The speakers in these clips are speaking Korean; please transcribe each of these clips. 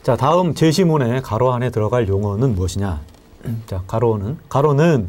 자, 다음 제시문에 가로 안에 들어갈 용어는 무엇이냐? 자, 가로는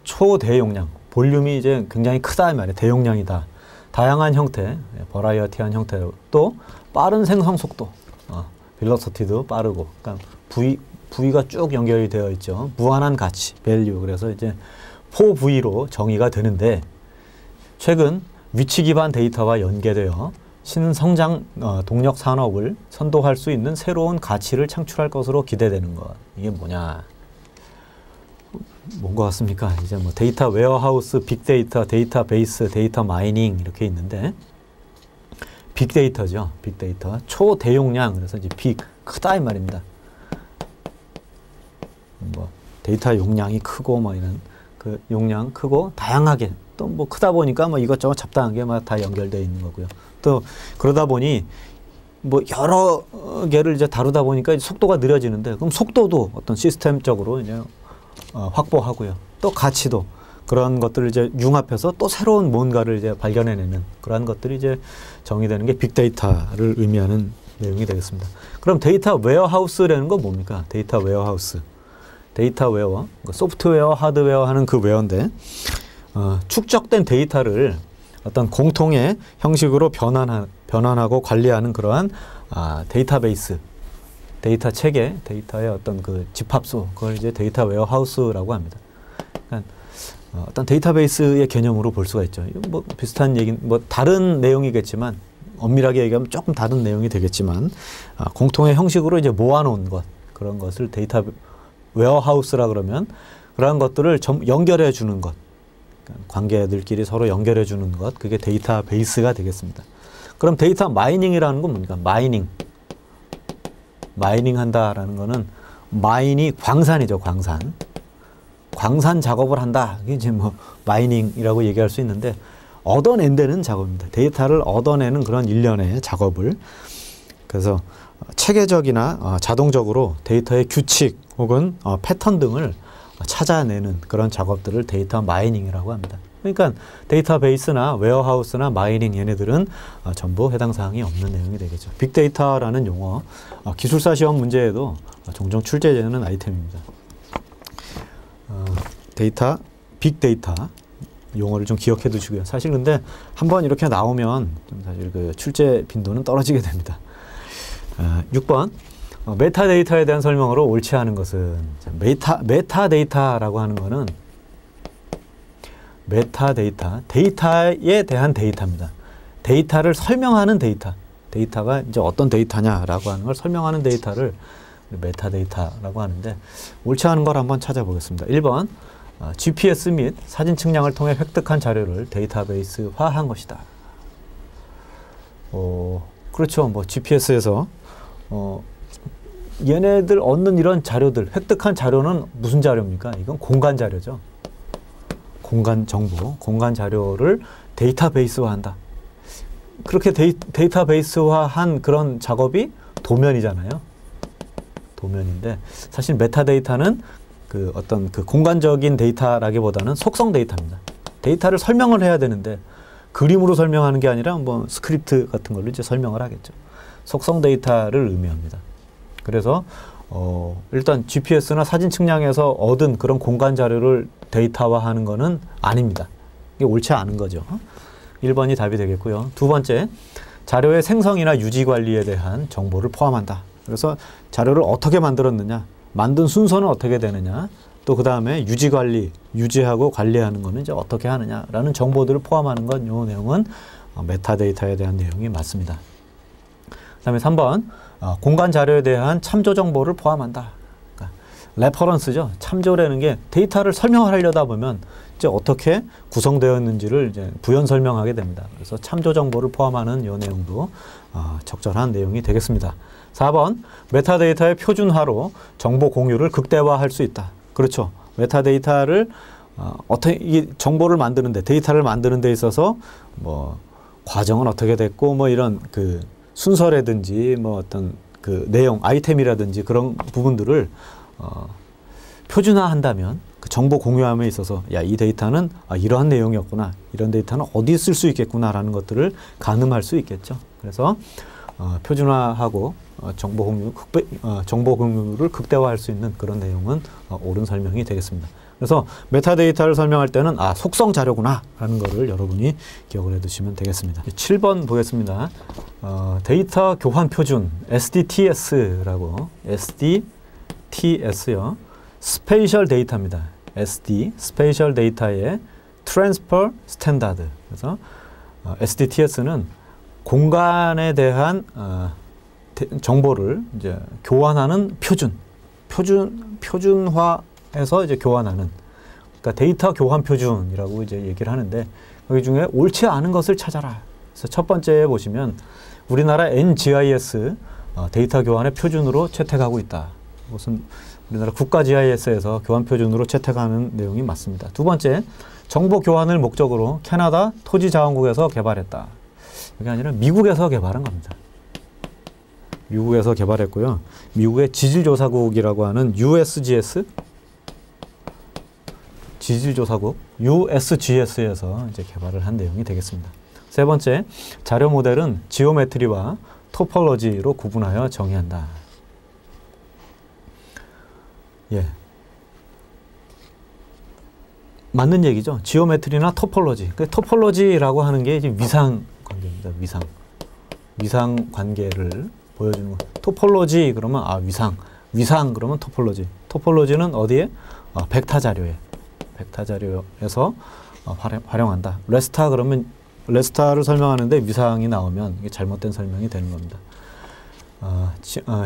초대용량, 볼륨이 이제 굉장히 크다 이 말이에요. 대용량이다. 다양한 형태, 버라이어티한 형태, 또 빠른 생성 속도, 벨로시티도 빠르고, 그러니까 V가 쭉 연결이 되어 있죠. 무한한 가치, 밸류. 그래서 이제 4V로 정의가 되는데, 최근 위치 기반 데이터와 연계되어 신성장 동력 산업을 선도할 수 있는 새로운 가치를 창출할 것으로 기대되는 것. 이게 뭐냐? 뭔 것 같습니까? 이제 뭐 데이터 웨어하우스, 빅데이터, 데이터베이스, 데이터 마이닝 이렇게 있는데, 빅데이터죠. 빅데이터. 초대용량. 그래서 이제 크다 이 말입니다. 뭐 데이터 용량이 크고 뭐 이런 그 용량 크고 다양하게 또 뭐 크다 보니까 뭐 이것저것 잡다한 게 막 다 연결되어 있는 거고요. 또 그러다 보니 뭐 여러 개를 이제 다루다 보니까 속도가 느려지는데, 그럼 속도도 어떤 시스템적으로 이제 확보하고요. 또 가치도 그런 것들을 이제 융합해서 또 새로운 뭔가를 이제 발견해내는 그러한 것들이 이제 정의되는 게 빅데이터를 의미하는 내용이 되겠습니다. 그럼 데이터 웨어하우스라는 건 뭡니까? 데이터 웨어하우스. 데이터 웨어, 소프트웨어, 하드웨어 하는 그 웨어인데, 축적된 데이터를 어떤 공통의 형식으로 변환하고 관리하는 그러한 데이터베이스, 데이터 체계, 데이터의 어떤 그 집합소, 그걸 이제 데이터 웨어하우스라고 합니다. 그러니까 어떤 데이터베이스의 개념으로 볼 수가 있죠. 뭐 비슷한 얘기, 뭐 다른 내용이겠지만, 엄밀하게 얘기하면 조금 다른 내용이 되겠지만, 공통의 형식으로 이제 모아놓은 것, 그런 것을 데이터 웨어하우스라 그러면 그러한 것들을 연결해 주는 것, 그러니까 관계들끼리 서로 연결해 주는 것, 그게 데이터베이스가 되겠습니다. 그럼 데이터 마이닝이라는 건 뭡니까? 마이닝 한다라는 거는, 마인이 광산이죠, 광산 작업을 한다. 이게 이제 뭐 마이닝이라고 얘기할 수 있는데, 얻어낸다는 작업입니다. 데이터를 얻어내는 그런 일련의 작업을. 그래서 체계적이나 자동적으로 데이터의 규칙 혹은 패턴 등을 찾아내는 그런 작업들을 데이터 마이닝이라고 합니다. 그러니까 데이터베이스나 웨어하우스나 마이닝, 얘네들은 전부 해당 사항이 없는 내용이 되겠죠. 빅데이터라는 용어, 기술사 시험 문제에도 종종 출제되는 아이템입니다. 빅데이터 용어를 좀 기억해 두시고요. 사실 근데 한번 이렇게 나오면 좀 사실 그 출제 빈도는 떨어지게 됩니다. 6번, 메타데이터에 대한 설명으로 옳지 않은 것은, 메타데이터라고 하는 거는 데이터에 대한 데이터입니다. 데이터를 설명하는 데이터가 이제 어떤 데이터냐라고 하는 걸 설명하는 데이터를 메타데이터라고 하는데, 옳지 않은 걸 한번 찾아보겠습니다. 1번, GPS 및 사진 측량을 통해 획득한 자료를 데이터베이스화한 것이다. 그렇죠. 뭐 GPS에서 얘네들 얻는 이런 자료들, 획득한 자료는 무슨 자료입니까? 이건 공간 자료죠. 공간 정보, 공간 자료를 데이터베이스화한다. 그렇게 데이터베이스화한 그런 작업이 도면이잖아요. 도면인데, 사실 메타데이터는 그 어떤 그 공간적인 데이터라기보다는 속성 데이터입니다. 데이터를 설명을 해야 되는데, 그림으로 설명하는 게 아니라 뭐 스크립트 같은 걸로 이제 설명을 하겠죠. 속성 데이터를 의미합니다. 그래서 일단 GPS나 사진 측량에서 얻은 그런 공간 자료를 데이터화하는 거는 아닙니다. 이게 옳지 않은 거죠. 1번이 답이 되겠고요. 두 번째, 자료의 생성이나 유지 관리에 대한 정보를 포함한다. 그래서 자료를 어떻게 만들었느냐, 만든 순서는 어떻게 되느냐, 또 그 다음에 유지하고 관리하는 거는 이제 어떻게 하느냐라는 정보들을 포함하는 건, 요 내용은 메타데이터에 대한 내용이 맞습니다. 그 다음에 3번, 공간 자료에 대한 참조 정보를 포함한다. 그러니까 레퍼런스죠. 참조라는 게 데이터를 설명을 하려다 보면 이제 어떻게 구성되었는지를 이제 부연 설명하게 됩니다. 그래서 참조 정보를 포함하는 이 내용도 적절한 내용이 되겠습니다. 4번, 메타데이터의 표준화로 정보 공유를 극대화할 수 있다. 그렇죠. 메타데이터를 어떻게 이 정보를 만드는데, 데이터를 만드는 데 있어서 뭐 과정은 어떻게 됐고, 뭐 이런 그 순서라든지 뭐 어떤 그 내용, 아이템이라든지 그런 부분들을 표준화한다면, 그 정보 공유함에 있어서 야, 이 데이터는 이러한 내용이었구나, 이런 데이터는 어디 쓸 수 있겠구나라는 것들을 가늠할 수 있겠죠. 그래서 표준화하고 정보 공유를 극대화할 수 있는 그런 내용은 옳은 설명이 되겠습니다. 그래서 메타데이터를 설명할 때는 속성 자료구나 라는 거를 여러분이 기억을 해두시면 되겠습니다. 7번 보겠습니다. 데이터 교환 표준 SDTS라고 SDTS요. 스페이셜 데이터입니다. SD 스페이셜 데이터의 트랜스퍼 스탠다드. 그래서 SDTS는 공간에 대한 정보를 이제 교환하는 표준화해서 이제 교환하는, 그러니까 데이터 교환 표준이라고 이제 얘기를 하는데, 여기 중에 옳지 않은 것을 찾아라. 그래서 첫 번째에 보시면 우리나라 NGIS 데이터 교환의 표준으로 채택하고 있다. 이것은 우리나라 국가 GIS에서 교환 표준으로 채택하는 내용이 맞습니다. 두 번째, 정보 교환을 목적으로 캐나다 토지자원국에서 개발했다. 이게 아니라 미국에서 개발한 겁니다. 미국에서 개발했고요. 미국의 지질조사국이라고 하는 USGS, 지질조사국 USGS에서 이제 개발을 한 내용이 되겠습니다. 세 번째, 자료 모델은 지오메트리와 토폴로지로 구분하여 정의한다. 예, 맞는 얘기죠. 지오메트리나 토폴로지. 그 토폴로지라고 하는 게 이제 위상 관계입니다. 위상 관계를 보여주는 거. 토폴로지 그러면 위상 그러면 토폴로지. 토폴로지는 어디에? 벡터 자료에서 활용한다. 레스타 그러면 레스타를 설명하는데 위상이 나오면 이게 잘못된 설명이 되는 겁니다.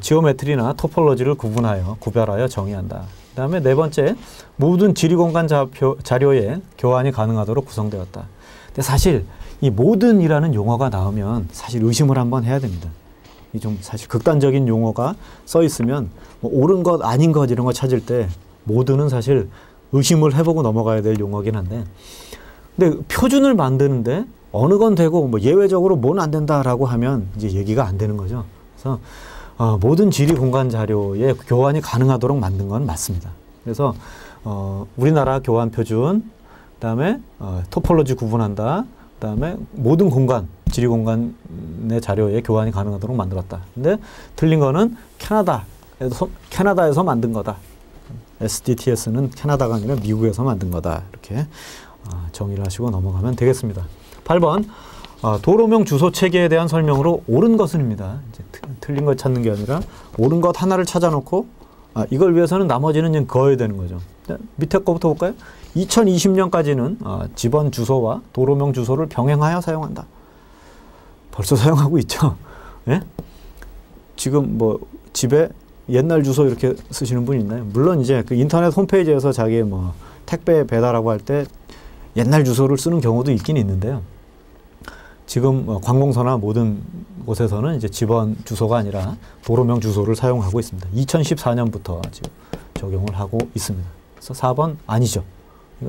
지오메트리나 토폴로지를 구별하여 정의한다. 그 다음에 네 번째, 모든 지리공간 자료의 교환이 가능하도록 구성되었다. 근데 사실 이 모든이라는 용어가 나오면 사실 의심을 한번 해야 됩니다. 이 좀 사실 극단적인 용어가 써 있으면 뭐 옳은 것, 아닌 것 이런 거 찾을 때 모든은 사실 의심을 해보고 넘어가야 될 용어긴 한데, 근데 표준을 만드는데 어느 건 되고 뭐 예외적으로 뭐는 안 된다라고 하면 이제 얘기가 안 되는 거죠. 그래서 모든 지리 공간 자료의 교환이 가능하도록 만든 건 맞습니다. 그래서 우리나라 교환 표준, 그다음에 토폴로지 구분한다, 그다음에 모든 공간, 지리 공간의 자료의 교환이 가능하도록 만들었다. 근데 틀린 거는 캐나다에서 만든 거다. SDTS는 캐나다가 아니라 미국에서 만든 거다. 이렇게 정의를 하시고 넘어가면 되겠습니다. 8번, 도로명 주소 체계에 대한 설명으로 옳은 것은입니다. 이제 틀린 걸 찾는 게 아니라 옳은 것 하나를 찾아놓고 이걸 위해서는 나머지는 그냥 그어야 되는 거죠. 밑에 거부터 볼까요? 2020년까지는 집원 주소와 도로명 주소를 병행하여 사용한다. 벌써 사용하고 있죠. 예? 지금 뭐 집에 옛날 주소 이렇게 쓰시는 분 있나요? 물론 이제 그 인터넷 홈페이지에서 자기 뭐 택배 배달하고 할 때 옛날 주소를 쓰는 경우도 있긴 있는데요. 지금 관공서나 모든 곳에서는 이제 집원 주소가 아니라 도로명 주소를 사용하고 있습니다. 2014년부터 지금 적용을 하고 있습니다. 그래서 4번 아니죠.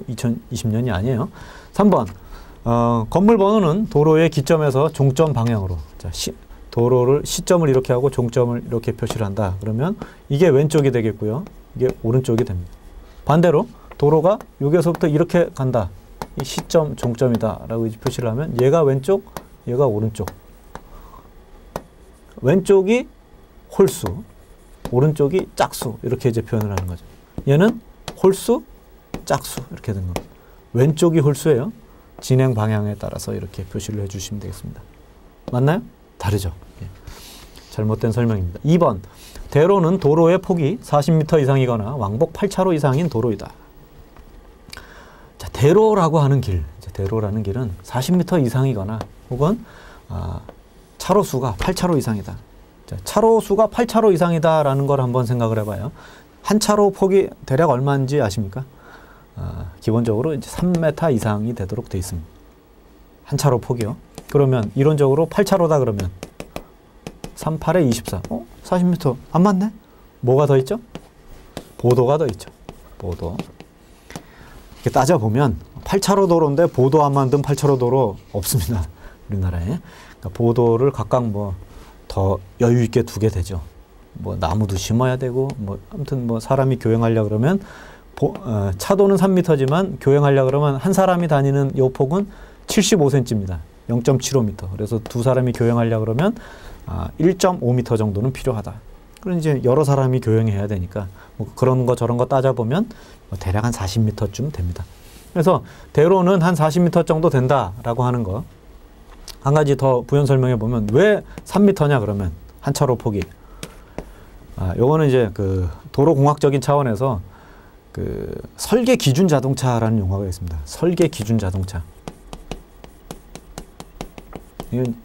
2020년이 아니에요. 3번, 건물 번호는 도로의 기점에서 종점 방향으로. 자, 도로를 시점을 이렇게 하고 종점을 이렇게 표시를 한다. 그러면 이게 왼쪽이 되겠고요. 이게 오른쪽이 됩니다. 반대로 도로가 여기서부터 이렇게 간다. 이 시점, 종점이다 라고 이제 표시를 하면 얘가 왼쪽, 얘가 오른쪽. 왼쪽이 홀수, 오른쪽이 짝수 이렇게 이제 표현을 하는 거죠. 얘는 홀수, 짝수 이렇게 된 겁니다. 왼쪽이 홀수예요. 진행 방향에 따라서 이렇게 표시를 해주시면 되겠습니다. 맞나요? 다르죠. 예. 잘못된 설명입니다. 2번, 대로는 도로의 폭이 40m 이상이거나 왕복 8차로 이상인 도로이다. 자, 대로라고 하는 대로라는 길은 40m 이상이거나 혹은 차로수가 8차로 이상이다. 자, 차로수가 8차로 이상이다라는 걸 한번 생각을 해봐요. 한 차로 폭이 대략 얼마인지 아십니까? 기본적으로 이제 3m 이상이 되도록 되어 있습니다. 한 차로 폭이요. 그러면 이론적으로 8차로다 그러면 3, 8에 24. 40m 안 맞네? 뭐가 더 있죠? 보도가 더 있죠. 보도. 이렇게 따져보면 8차로 도로인데 보도 안 만든 8차로 도로 없습니다. 우리나라에. 그러니까 보도를 각각 뭐 더 여유 있게 두게 되죠. 뭐 나무도 심어야 되고 뭐 아무튼 뭐 사람이 교행하려고 그러면 차도는 3m지만 교행하려고 그러면 한 사람이 다니는 요 폭은 75cm입니다. 0.75m. 그래서 두 사람이 교행하려고 그러면 1.5m 정도는 필요하다. 그럼 이제 여러 사람이 교행해야 되니까 뭐 그런 거 저런 거 따져보면 뭐 대략 한 40m쯤 됩니다. 그래서 대로는 한 40m 정도 된다라고 하는 거. 한 가지 더 부연 설명해 보면 왜 3m냐 그러면 한 차로 폭이. 요거는 이제 그 도로공학적인 차원에서 그 설계 기준 자동차라는 용어가 있습니다. 설계 기준 자동차. 이건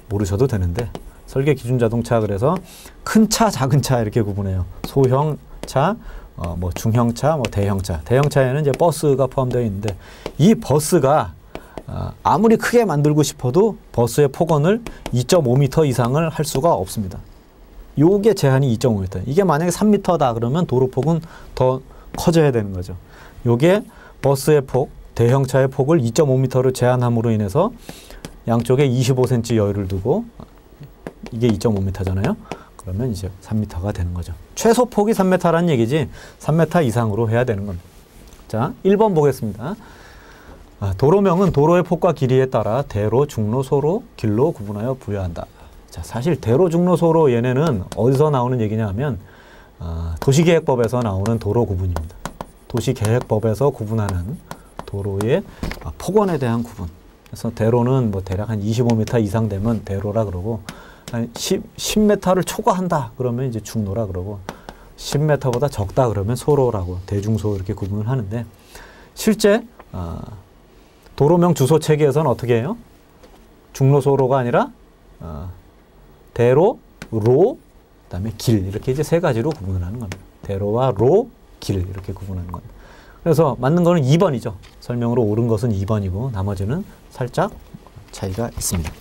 모르셔도 되는데 설계 기준 자동차 그래서 큰 차, 작은 차 이렇게 구분해요. 소형 차, 뭐 중형차, 뭐 대형차. 대형차에는 이제 버스가 포함되어 있는데 이 버스가 아무리 크게 만들고 싶어도 버스의 폭언을 2.5m 이상을 할 수가 없습니다. 요게 제한이 2.5m. 이게 만약에 3m다 그러면 도로폭은 더 커져야 되는 거죠. 요게 버스의 폭, 대형차의 폭을 2.5m로 제한함으로 인해서 양쪽에 25cm 여유를 두고 이게 2.5m잖아요. 그러면 이제 3m가 되는 거죠. 최소 폭이 3m라는 얘기지 3m 이상으로 해야 되는 겁니다. 자, 1번 보겠습니다. 도로명은 도로의 폭과 길이에 따라 대로, 중로, 소로, 길로 구분하여 부여한다. 자, 사실 대로, 중로, 소로 얘네는 어디서 나오는 얘기냐 하면 도시계획법에서 나오는 도로 구분입니다. 도시계획법에서 구분하는 도로의 폭원에 대한 구분. 그래서 대로는 뭐 대략 한 25m 이상 되면 대로라 그러고 한 10m를 초과한다 그러면 이제 중로라 그러고 10m보다 적다 그러면 소로라고 대중소 이렇게 구분을 하는데 실제 도로명 주소 체계에서는 어떻게 해요? 중로소로가 아니라 대로, 로, 그다음에 길 이렇게 이제 세 가지로 구분을 하는 겁니다. 대로와 로, 길 이렇게 구분하는 겁니다. 그래서 맞는 거는 2번이죠. 설명으로 옳은 것은 2번이고 나머지는 살짝 차이가 있습니다.